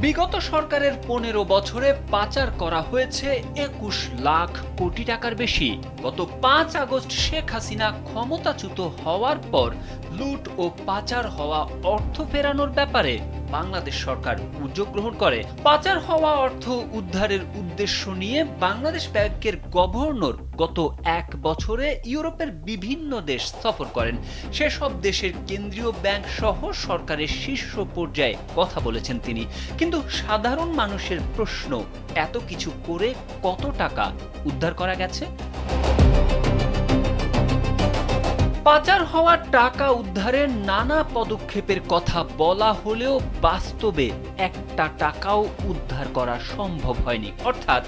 বিগত সরকারের ১৫ বছরে পাচার করা হয়েছে ২১ লাখ কোটি টাকার বেশি। গত ৫ আগস্ট শেখ হাসিনা ক্ষমতাচ্যুত হওয়ার পর লুট ও পাচার হওয়া অর্থ ফেরানোর ব্যাপারে বাংলাদেশ সরকার উদ্যোগ গ্রহণ করে। পাচার হওয়া অর্থ উদ্ধারের উদ্দেশ্য নিয়ে বাংলাদেশ ব্যাংকের গভর্নর গত ১ বছরে ইউরোপের বিভিন্ন দেশ সফর করেন। সেসব দেশের কেন্দ্রীয় ব্যাংক সহ সরকারের শীর্ষ পর্যায়ে কথা বলেছেন তিনি। কিন্তু সাধারণ মানুষের প্রশ্ন, এত কিছু করে কত টাকা উদ্ধার করা গেছে? পাচার হওয়া টাকা উদ্ধারের নানা পদক্ষেপের কথা বলা হলেও বাস্তবে একটা টাকাও উদ্ধার করা সম্ভব হয়নি, অর্থাৎ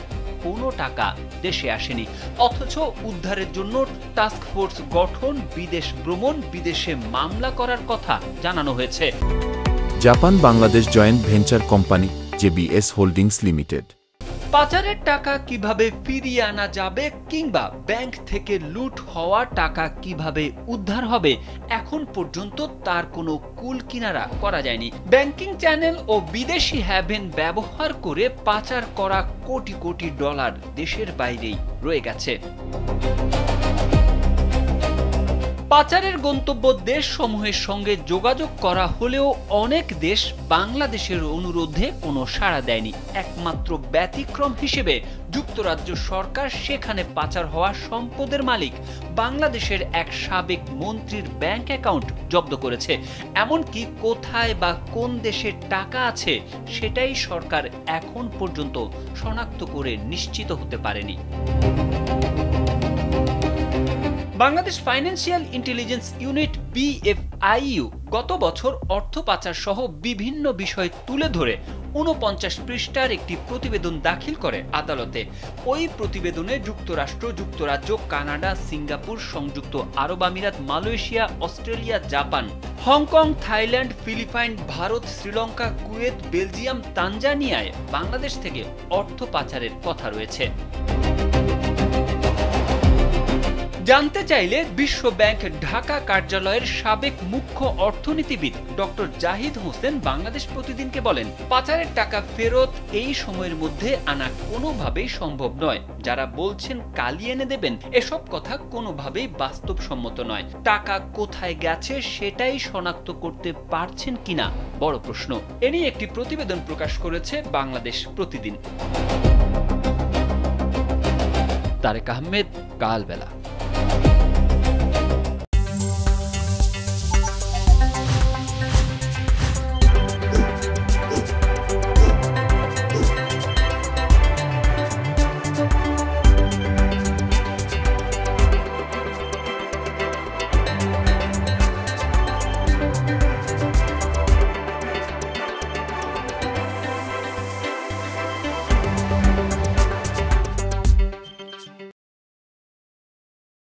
কোনো টাকা দেশে আসেনি। অথচ উদ্ধারের জন্য টাস্ক ফোর্স গঠন, বিদেশ ভ্রমণ, বিদেশে মামলা করার কথা জানানো হয়েছে। Japan Bangladesh joint venture company JBS holdings limited. পাচারের টাকা কিভাবে ফিরিয়ে আনা যাবে কিংবা ব্যাংক থেকে লুট হওয়া টাকা কিভাবে উদ্ধার হবে, এখন পর্যন্ত তার কোনো কুল কিনারা করা যায়নি। ব্যাংকিং চ্যানেল ও বিদেশি হ্যাভেন ব্যবহার করে পাচার করা কোটি কোটি ডলার দেশের বাইরেই রয়ে গেছে। পাচারের গন্তব্য দেশ সমূহের সঙ্গে যোগাযোগ করা হলেও অনেক দেশ বাংলাদেশের অনুরোধে কোনো সাড়া দেয়নি। একমাত্র ব্যতিক্রম হিসেবে যুক্তরাজ্য সরকার সেখানে পাচার হওয়া সম্পদের মালিক বাংলাদেশের এক সাবেক মন্ত্রীর ব্যাংক অ্যাকাউন্ট জব্দ করেছে। এমনকি কোথায় বা কোন দেশের টাকা আছে সেটাই সরকার এখন পর্যন্ত শনাক্ত করে নিশ্চিত হতে পারেনি। Bangladesh financial intelligence unit BFIU গত বছর অর্থ পাচার সহ বিভিন্ন বিষয় তুলে ধরে ৪৯ পৃষ্ঠার একটি প্রতিবেদন দাখিল করে আদালতে। ওই প্রতিবেদনে যুক্তরাষ্ট্র, যুক্তরাজ্য, কানাডা, সিঙ্গাপুর, সংযুক্ত আরব আমিরাত, Malaysia, Australia, Japan, Hong Kong, Thailand, Philippines, Bharat, Sri Lanka, Kuwait, Belgium, তানজানিয়ায় বাংলাদেশ থেকে অর্থ পাচারের কথা রয়েছে। জানতে চাইলে বিশ্ব ব্যাংক ঢাকা কার্যালয়ের সাবেক মুখ্য অর্থনীতিবিদ ডক্টর জাহিদ হোসেন বাংলাদেশ প্রতিদিনকে বলেন, পাচারের টাকা ফেরত এই সময়ের মধ্যে আনা কোনোভাবেই সম্ভব নয়। যারা বলছেন কালি এনে দেবেন, এসব কথা কোনোভাবেই বাস্তবসম্মত নয়। টাকা কোথায় গেছে সেটাই শনাক্ত করতে পারছেন কিনা বড় প্রশ্ন। এ নিয়ে একটি প্রতিবেদন প্রকাশ করেছে বাংলাদেশ প্রতিদিন। তারেক আহমেদ, কালবেলা।